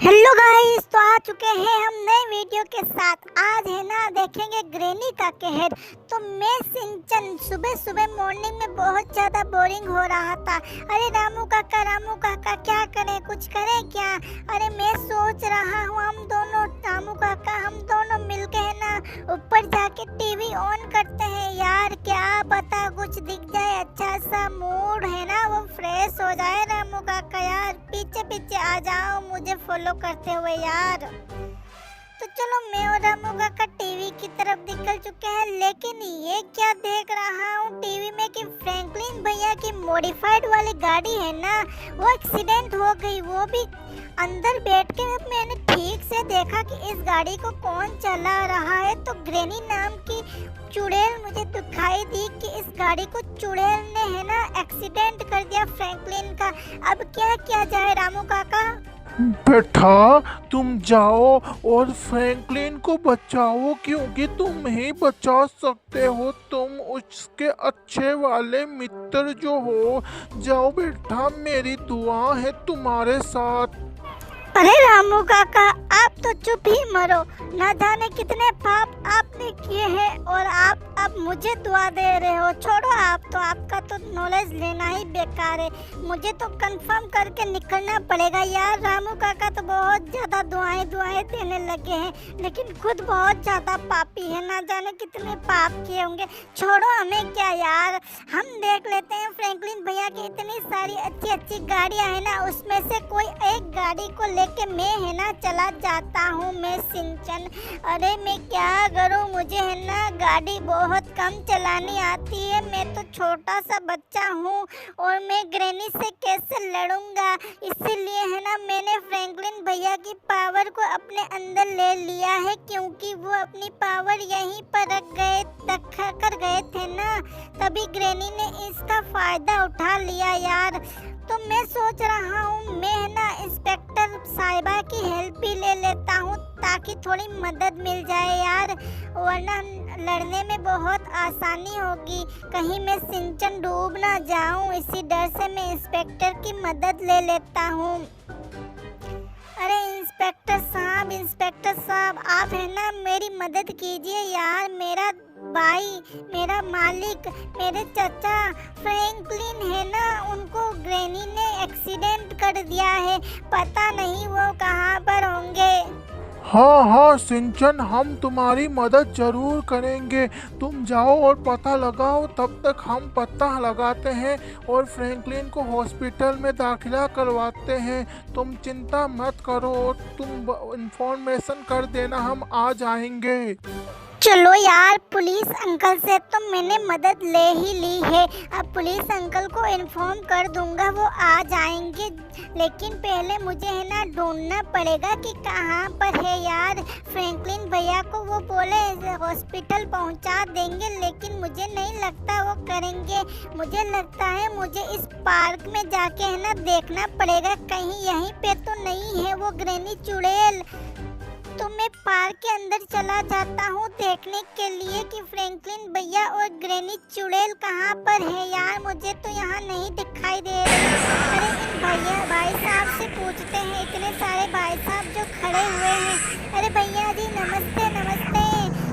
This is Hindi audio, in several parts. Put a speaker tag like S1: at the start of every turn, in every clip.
S1: हेलो गाइस, तो आ चुके हैं हम नए वीडियो के साथ। आज है ना देखेंगे ग्रैनी का कहर। तो मैं सिंचन सुबह सुबह मॉर्निंग में बहुत ज़्यादा बोरिंग हो रहा था। अरे रामू काका क्या करें, कुछ करें क्या। अरे मैं सोच रहा हूँ रामू काका हम दोनों मिलके है ना ऊपर जाके टीवी ऑन करते हैं यार। क्या पता कुछ दिख जाए, अच्छा सा मूड है ना वो फ्रेश हो जाए। रामू काका यार पीछे पीछे आ जाओ मुझे फॉलो करते हुए यार। तो चलो मैं और रामू काका टीवी की तरफ निकल चुके हैं, लेकिन ये क्या देख रहा हूँ टीवी में कि फ्रैंकलिन भैया की मॉडिफाइड वाली गाड़ी है ना वो एक्सीडेंट हो गई। वो भी अंदर बैठ के मैंने ठीक से देखा कि इस गाड़ी को कौन चला रहा है। तो ग्रैनी नाम की चुड़ैल मुझे दिखाई दी कि इस गाड़ी को चुड़ैल ने है ना एक्सीडेंट कर दिया फ्रैंकलिन का। अब क्या किया जाए रामू काका।
S2: बेटा तुम जाओ और फ्रैंकलिन को बचाओ, क्योंकि तुम ही बचा सकते हो। तुम उसके अच्छे वाले मित्र जो हो। जाओ बेटा, मेरी दुआ है तुम्हारे साथ।
S1: अरे रामू काका आप तो चुप ही मरो। ना जाने कितने पाप आपने किए हैं और आप अब मुझे दुआ दे रहे हो। छोड़ो आप तो, आपका तो नॉलेज लेना ही बेकार है। मुझे तो कंफर्म करके निकलना पड़ेगा यार। रामू काका तो बहुत ज़्यादा दुआएं देने लगे हैं, लेकिन खुद बहुत ज़्यादा पापी है। ना जाने कितने पाप किए होंगे। छोड़ो हमें क्या यार, हम देख लेते हैं फ्रैंकलिन भैया की इतनी सारी अच्छी अच्छी गाड़ियाँ है ना, उसमें से कोई एक गाड़ी को लेके मैं है ना चला जाता हूँ। मैं सिंचन, अरे मैं क्या करूँ, मुझे है ना गाड़ी बहुत कम चलानी आती है। मैं तो छोटा सा बच्चा हूँ और मैं ग्रैनी से कैसे लड़ूंगा। इसीलिए है ना मैंने फ्रैंकलिन भैया की पावर को अपने अंदर ले लिया है, क्योंकि वो अपनी पावर यहीं पर रख कर गए थे ना, तभी ग्रैनी ने इसका फायदा उठा लिया यार। तो मैं सोच रहा हूँ मैं ना इंस्पेक्टर साहिबा की हेल्प भी ले लेता हूँ, ताकि थोड़ी मदद मिल जाए यार, वरना लड़ने में बहुत आसानी होगी। कहीं मैं सिंचन डूब ना जाऊँ, इसी डर से मैं इंस्पेक्टर की मदद ले लेता हूँ। अरे इंस्पेक्टर साहब आप है ना मेरी मदद कीजिए यार। मेरा भाई, मेरा मालिक, मेरे चाचा फ्रैंकलिन है ना, उनको ग्रैनी ने एक्सीडेंट कर दिया है। पता नहीं वो कहाँ पर होंगे।
S2: हाँ सिंचन, हम तुम्हारी मदद जरूर करेंगे। तुम जाओ और पता लगाओ, तब तक हम पता लगाते हैं और फ्रैंकलिन को हॉस्पिटल में दाखिला करवाते हैं। तुम चिंता मत करो, तुम इंफॉर्मेशन कर देना, हम आ जाएंगे।
S1: चलो यार, पुलिस अंकल से तो मैंने मदद ले ही ली है। अब पुलिस अंकल को इन्फॉर्म कर दूंगा, वो आ जाएंगे। लेकिन पहले मुझे है ना ढूंढना पड़ेगा कि कहाँ पर है यार। फ्रैंकलिन भैया को वो बोले हॉस्पिटल पहुँचा देंगे, लेकिन मुझे नहीं लगता वो करेंगे। मुझे लगता है मुझे इस पार्क में जाके है ना देखना पड़ेगा, कहीं यहीं पे तो नहीं है वो ग्रैनी चुड़ैल। तो मैं पार्क के अंदर चला जाता हूँ देखने के लिए कि फ्रैंकलिन भैया और ग्रैनी चुड़ैल कहाँ पर है यार। मुझे तो यहाँ नहीं दिखाई दे रहे। अरे इन भाई साहब से पूछते हैं, इतने सारे भाई साहब जो खड़े हुए हैं। अरे भैया जी नमस्ते।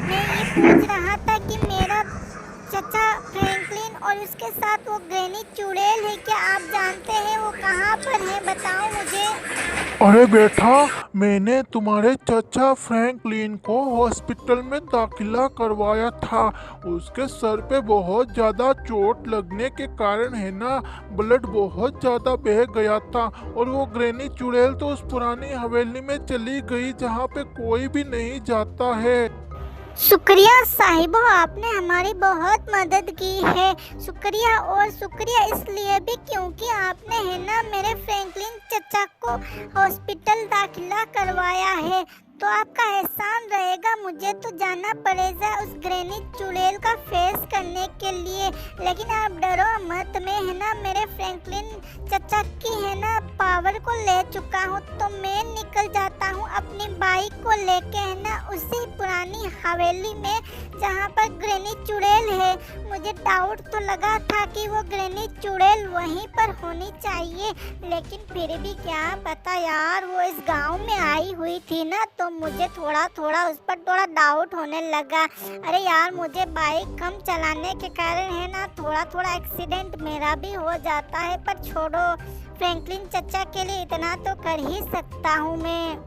S1: मैं ये पूछ रहा था कि मेरा चाचा फ्रैंकलिन और उसके साथ वो ग्रैनी चुड़ैल है, क्या आप जानते हैं वो कहाँ पर है, बताओ मुझे।
S2: अरे बेटा, मैंने तुम्हारे चाचा फ्रैंकलिन को हॉस्पिटल में दाखिला करवाया था। उसके सर पे बहुत ज़्यादा चोट लगने के कारण है ना ब्लड बहुत ज़्यादा बह गया था, और वो ग्रैनी चुड़ैल तो उस पुरानी हवेली में चली गई जहाँ पे कोई भी नहीं जाता है।
S1: शुक्रिया साहिबो, आपने हमारी बहुत मदद की है। शुक्रिया, और शुक्रिया इसलिए भी क्योंकि आपने है ना मेरे फ्रैंकलिन चचा को हॉस्पिटल दाखिला करवाया है। तो आपका एहसान रहेगा। मुझे तो जाना पड़ेगा उस ग्रैनी चुड़ैल का फेस करने के लिए। लेकिन आप डरो मत, मैं है ना मेरे फ्रैंकलिन चचा की है ना पावर को ले चुका हूँ। तो मैं निकल जाता हूँ अपनी बाइक को लेके है ना उसी पुरानी हवेली में जहाँ पर ग्रैनी चुड़ैल है। मुझे डाउट तो लगा था कि वो ग्रैनी चुड़ैल वहीं पर होनी चाहिए, लेकिन फिर भी क्या पता यार वो इस गांव में आई हुई थी ना, तो मुझे थोड़ा थोड़ा उस पर थोड़ा डाउट होने लगा। अरे यार, मुझे बाइक कम चलाने के कारण है ना थोड़ा थोड़ा एक्सीडेंट मेरा भी हो जाता है, पर छोड़ो, फ्रैंकलिन चचा के लिए इतना तो कर ही सकता हूँ मैं।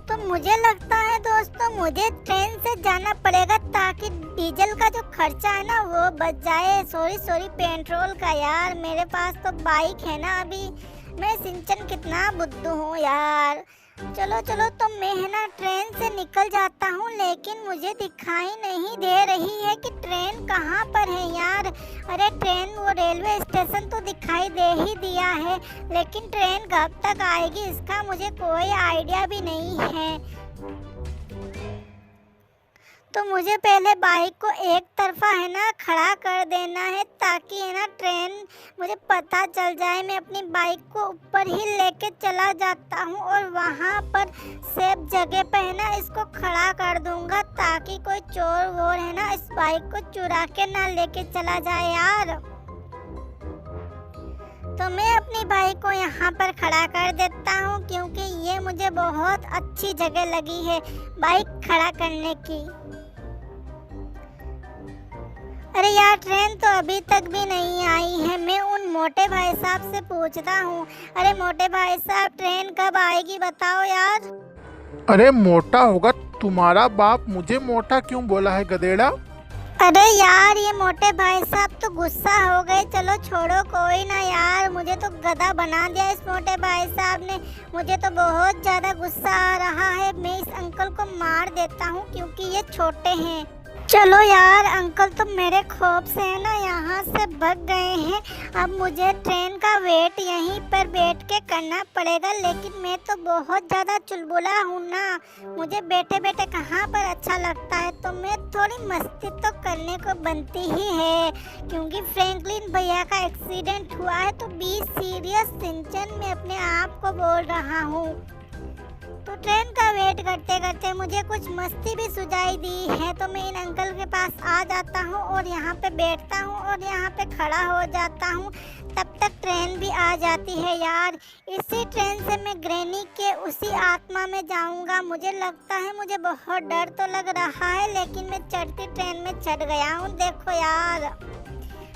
S1: तो मुझे लगता है दोस्तों, मुझे ट्रेन से जाना पड़ेगा ताकि डीजल का जो खर्चा है ना वो बच जाए। सॉरी पेट्रोल का यार, मेरे पास तो बाइक है ना अभी। मैं सिंचन कितना बुद्धू हूँ यार। चलो तो मैं है ना ट्रेन से निकल जाता हूँ, लेकिन मुझे दिखाई नहीं दे रही है कि ट्रेन कहाँ पर है यार। अरे ट्रेन वो रेलवे स्टेशन तो दिखाई दे ही दिया है, लेकिन ट्रेन कब तक आएगी इसका मुझे कोई आइडिया भी नहीं है। तो मुझे पहले बाइक को एक तरफा है ना खड़ा कर देना है, ताकि है ना ट्रेन मुझे पता चल जाए। मैं अपनी बाइक को ऊपर ही लेके चला जाता हूँ और वहाँ पर सेफ जगह पे है ना इसको खड़ा कर दूँगा, ताकि कोई चोर वोर है ना इस बाइक को चुरा के ना लेके चला जाए यार। तो मैं अपनी बाइक को यहाँ पर खड़ा कर देता हूँ, क्योंकि ये मुझे बहुत अच्छी जगह लगी है बाइक खड़ा करने की। अरे यार, ट्रेन तो अभी तक भी नहीं आई है। मैं उन मोटे भाई साहब से पूछता हूँ। अरे मोटे भाई साहब, ट्रेन कब आएगी बताओ यार।
S2: अरे मोटा होगा तुम्हारा बाप, मुझे मोटा क्यों बोला है गधेड़ा?
S1: अरे यार, ये मोटे भाई साहब तो गुस्सा हो गए। चलो छोड़ो, कोई ना यार, मुझे तो गधा बना दिया इस मोटे भाई साहब ने। मुझे तो बहुत ज़्यादा गुस्सा आ रहा है। मैं इस अंकल को मार देता हूँ क्योंकि ये छोटे हैं। चलो यार, अंकल तो मेरे खौफ से है ना यहाँ से भाग गए हैं। अब मुझे ट्रेन का वेट यहीं पर बैठ के करना पड़ेगा, लेकिन मैं तो बहुत ज़्यादा चुलबुला हूँ ना। मुझे बैठे बैठे कहाँ पर अच्छा लगता है, तो मैं थोड़ी मस्ती तो करने को बनती ही है। क्योंकि फ्रैंकलिन भैया का एक्सीडेंट हुआ है, तो बी सीरियस सिंचन में अपने आप को बोल रहा हूँ। तो ट्रेन का वेट करते करते मुझे कुछ मस्ती भी सुझाई दी है, तो मैं इन अंकल के पास आ जाता हूँ और यहाँ पे बैठता हूँ और यहाँ पे खड़ा हो जाता हूँ। तब तक ट्रेन भी आ जाती है यार। इसी ट्रेन से मैं ग्रैनी के उसी आत्मा में जाऊँगा। मुझे लगता है, मुझे बहुत डर तो लग रहा है, लेकिन मैं चढ़ती ट्रेन में चढ़ गया हूँ। देखो यार,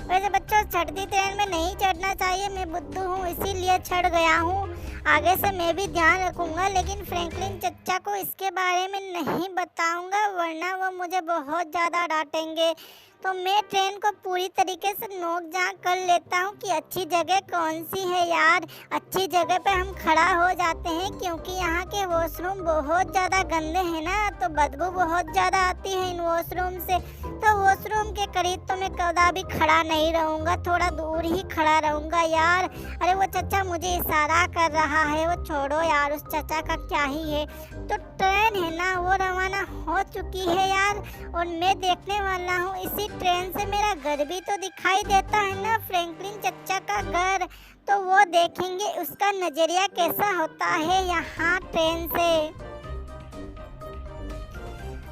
S1: वैसे बच्चों चढ़ती ट्रेन में नहीं चढ़ना चाहिए, मैं बुद्धू हूँ इसीलिए चढ़ गया हूँ। आगे से मैं भी ध्यान रखूँगा, लेकिन फ्रैंकलिन चचा को इसके बारे में नहीं बताऊँगा, वरना वो मुझे बहुत ज़्यादा डांटेंगे। तो मैं ट्रेन को पूरी तरीके से नोक झाँक कर लेता हूँ कि अच्छी जगह कौन सी है यार। अच्छी जगह पे हम खड़ा हो जाते हैं, क्योंकि यहाँ के वॉशरूम बहुत ज़्यादा गंदे हैं ना, तो बदबू बहुत ज़्यादा आती है इन वॉशरूम से। तो वॉशरूम के करीब तो मैं कभी खड़ा नहीं रहूँगा, थोड़ा दूर ही खड़ा रहूँगा यार। अरे वो चचा मुझे इशारा कर रहा है, वो छोड़ो यार, उस चचा का क्या ही है। तो ट्रेन है ना वो रवाना हो चुकी है यार, और मैं देखने वाला हूँ इसी ट्रेन से मेरा घर भी तो दिखाई देता है ना, फ्रैंकलिन चचा का घर। तो वो देखेंगे उसका नजरिया कैसा होता है यहाँ ट्रेन से।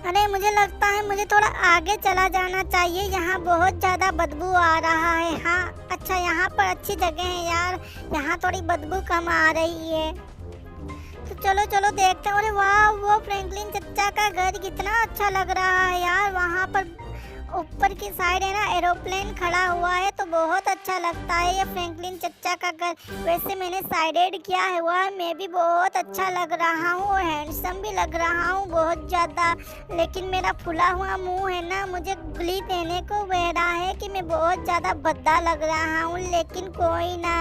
S1: अरे मुझे लगता है मुझे थोड़ा आगे चला जाना चाहिए, यहाँ बहुत ज़्यादा बदबू आ रहा है। हाँ अच्छा, यहाँ पर अच्छी जगह है यार, यहाँ थोड़ी बदबू कम आ रही है। तो चलो देखते हैं। अरे वाह, वो फ्रैंकलिन चचा का घर कितना अच्छा लग रहा है यार। वहाँ पर ऊपर की साइड है ना एरोप्लेन खड़ा हुआ है, तो बहुत अच्छा लगता है ये फ्रैंकलिन चचा का घर। वैसे मैंने साइडेड किया है हुआ है, मैं भी बहुत अच्छा लग रहा हूँ और हैंडसम भी लग रहा हूँ बहुत ज़्यादा। लेकिन मेरा फुला हुआ मुंह है ना, मुझे गुली देने को बह रहा है कि मैं बहुत ज़्यादा भद्दा लग रहा हूँ। लेकिन कोई ना,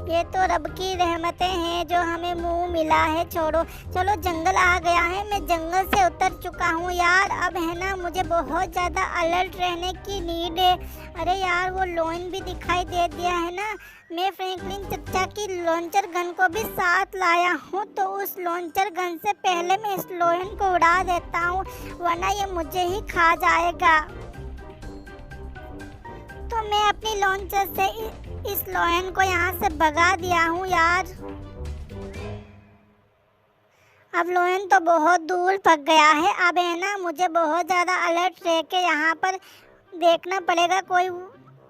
S1: ये तो रब की रहमतें हैं जो हमें मुँह मिला है। छोड़ो, चलो जंगल आ गया है, मैं जंगल से उतर चुका हूँ यार। अब है ना मुझे बहुत ज़्यादा अलर्ट रहने की नीड है। अरे यार, वो लोन भी दिखाई दे दिया है ना। मैं फ्रैंकलिन चचा की लॉन्चर गन को भी साथ लाया हूँ, तो उस लॉन्चर गन से पहले मैं इस लोन को उड़ा देता हूँ, वरना ये मुझे ही खा जाएगा। तो मैं अपनी लॉन्चर से इस लोन को यहाँ से भगा दिया हूँ यार। अब लोयन तो बहुत दूर भाग गया है। अब है ना मुझे बहुत ज़्यादा अलर्ट रह के यहाँ पर देखना पड़ेगा, कोई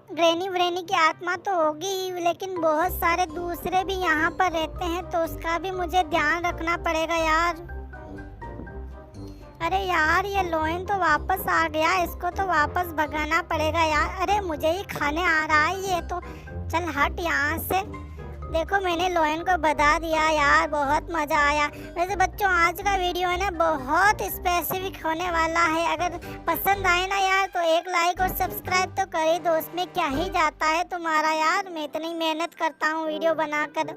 S1: ग्रैनी व्रेनी की आत्मा तो होगी ही, लेकिन बहुत सारे दूसरे भी यहाँ पर रहते हैं तो उसका भी मुझे ध्यान रखना पड़ेगा यार। अरे यार ये लोयन तो वापस आ गया, इसको तो वापस भगाना पड़ेगा यार। अरे मुझे ही खाने आ रहा है ये तो, चल हट यहाँ से। देखो मैंने लोयन को बता दिया यार, बहुत मज़ा आया। वैसे बच्चों आज का वीडियो है ना बहुत स्पेसिफिक होने वाला है, अगर पसंद आए ना यार तो एक लाइक और सब्सक्राइब तो कर ही दो, उसमें क्या ही जाता है तुम्हारा यार, मैं इतनी मेहनत करता हूँ वीडियो बनाकर।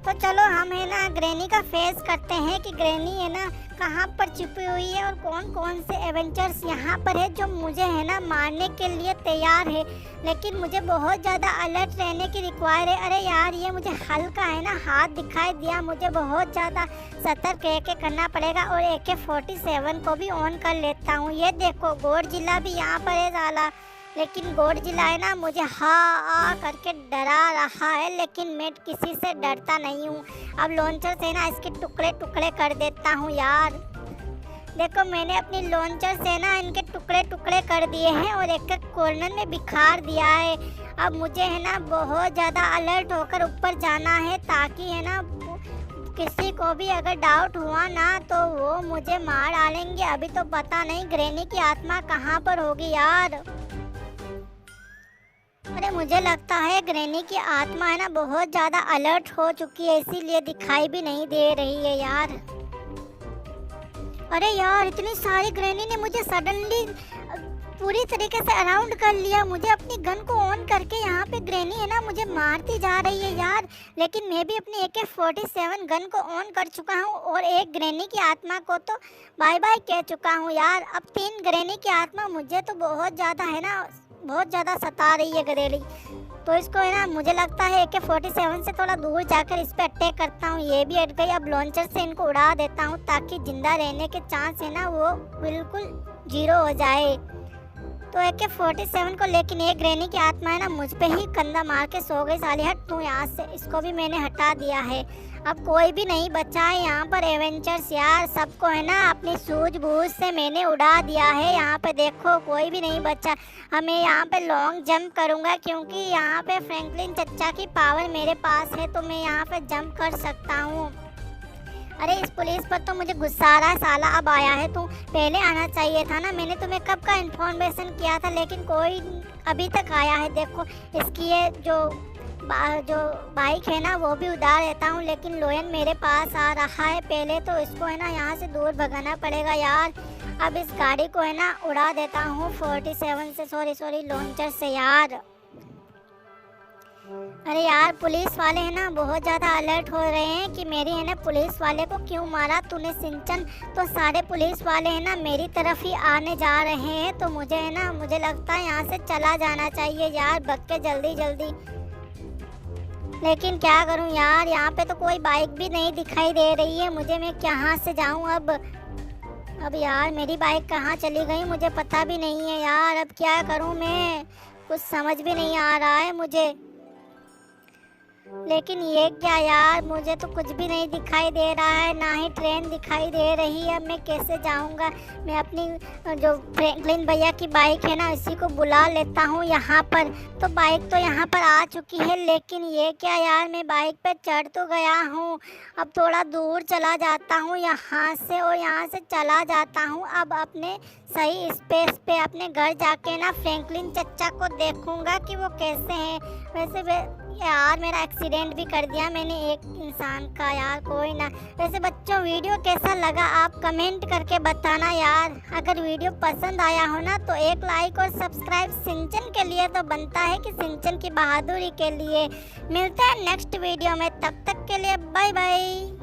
S1: तो चलो हम है ना ग्रैनी का फेस करते हैं कि ग्रैनी है ना कहाँ पर छुपी हुई है और कौन कौन से एवेंजर्स यहाँ पर है जो मुझे है ना मारने के लिए तैयार है, लेकिन मुझे बहुत ज़्यादा अलर्ट रहने की रिक्वायर है। अरे यार ये मुझे हल्का है ना हाथ दिखाई दिया, मुझे बहुत ज़्यादा सतर्क रह के करना पड़ेगा। और AK-47 को भी ऑन कर लेता हूँ। ये देखो गॉडजिला भी यहाँ पर है साला, लेकिन गॉडजिला है ना मुझे हाँ करके डरा रहा है, लेकिन मैं किसी से डरता नहीं हूँ। अब लॉन्चर से ना इसके टुकड़े टुकड़े कर देता हूँ यार। देखो मैंने अपनी लॉन्चर से ना इनके टुकड़े टुकड़े कर दिए हैं और एक एक कॉर्नर में बिखार दिया है। अब मुझे है ना बहुत ज़्यादा अलर्ट होकर ऊपर जाना है, ताकि है ना किसी को भी अगर डाउट हुआ ना तो वो मुझे मार डालेंगे। अभी तो पता नहीं ग्रैनी की आत्मा कहाँ पर होगी यार। अरे मुझे लगता है ग्रैनी की आत्मा है ना बहुत ज़्यादा अलर्ट हो चुकी है, इसीलिए दिखाई भी नहीं दे रही है यार। अरे यार इतनी सारी ग्रैनी ने मुझे सडनली पूरी तरीके से अराउंड कर लिया। मुझे अपनी गन को ऑन करके यहाँ पे ग्रैनी है ना मुझे मारती जा रही है यार, लेकिन मैं भी अपनी AK-47 गन को ऑन कर चुका हूँ और एक ग्रैनी की आत्मा को तो बाय बाय कह चुका हूँ यार। अब 3 ग्रैनी की आत्मा मुझे तो बहुत ज़्यादा है ना बहुत ज़्यादा सता रही है गधेड़ी, तो इसको है ना मुझे लगता है AK-47 से थोड़ा दूर जाकर इस पर अटैक करता हूँ। ये भी हट गई। अब लॉन्चर से इनको उड़ा देता हूँ ताकि जिंदा रहने के चांस है ना वो बिल्कुल 0 हो जाए। तो AK-47 को, लेकिन एक ग्रैनी की आत्मा है ना मुझ पे ही कंधा मार के सो गई। साली हट तू यहाँ से, इसको भी मैंने हटा दिया है। अब कोई भी नहीं बचा है यहाँ पर एवेंजर्स यार, सबको है ना अपनी सूझबूझ से मैंने उड़ा दिया है। यहाँ पे देखो कोई भी नहीं बचा। हमें यहाँ पे लॉन्ग जंप करूँगा क्योंकि यहाँ पे फ्रैंकलिन चच्चा की पावर मेरे पास है, तो मैं यहाँ पे जंप कर सकता हूँ। अरे इस पुलिस पर तो मुझे गुस्सा आ रहा है साला, अब आया है तू, पहले आना चाहिए था ना, मैंने तुम्हें कब का इन्फॉर्मेशन किया था, लेकिन कोई अभी तक आया है। देखो इसकी ये जो बाइक है ना वो भी उड़ा देता हूँ, लेकिन लोयन मेरे पास आ रहा है। पहले तो इसको है ना यहाँ से दूर भगाना पड़ेगा यार। अब इस गाड़ी को है ना उड़ा देता हूँ 47 से, सॉरी लॉन्चर से यार। अरे यार पुलिस वाले है ना बहुत ज़्यादा अलर्ट हो रहे हैं कि मेरी है ना पुलिस वाले को क्यों मारा तूने सिंचन। तो सारे पुलिस वाले है ना मेरी तरफ ही आने जा रहे हैं, तो मुझे है ना मुझे लगता है यहाँ से चला जाना चाहिए यार भाग के जल्दी। लेकिन क्या करूँ यार, यहाँ पे तो कोई बाइक भी नहीं दिखाई दे रही है मुझे, मैं कहाँ से जाऊँ अब यार मेरी बाइक कहाँ चली गई मुझे पता भी नहीं है यार। अब क्या करूँ मैं, कुछ समझ भी नहीं आ रहा है मुझे। लेकिन ये क्या यार, मुझे तो कुछ भी नहीं दिखाई दे रहा है, ना ही ट्रेन दिखाई दे रही है। अब मैं कैसे जाऊंगा। मैं अपनी जो फ्रैंकलिन भैया की बाइक है ना इसी को बुला लेता हूँ यहाँ पर। तो बाइक तो यहाँ पर आ चुकी है, लेकिन ये क्या यार, मैं बाइक पे चढ़ तो गया हूँ। अब थोड़ा दूर चला जाता हूँ यहाँ से और यहाँ से चला जाता हूँ। अब अपने सही स्पेस पे अपने घर जाके ना फ्रैंकलिन चच्चा को देखूंगा कि वो कैसे हैं। वैसे यार मेरा एक्सीडेंट भी कर दिया मैंने एक इंसान का यार, कोई ना। वैसे बच्चों वीडियो कैसा लगा आप कमेंट करके बताना यार। अगर वीडियो पसंद आया हो ना तो एक लाइक और सब्सक्राइब सिंचन के लिए तो बनता है कि सिंचन की बहादुरी के लिए। मिलते हैं नेक्स्ट वीडियो में, तब तक के लिए बाय बाय।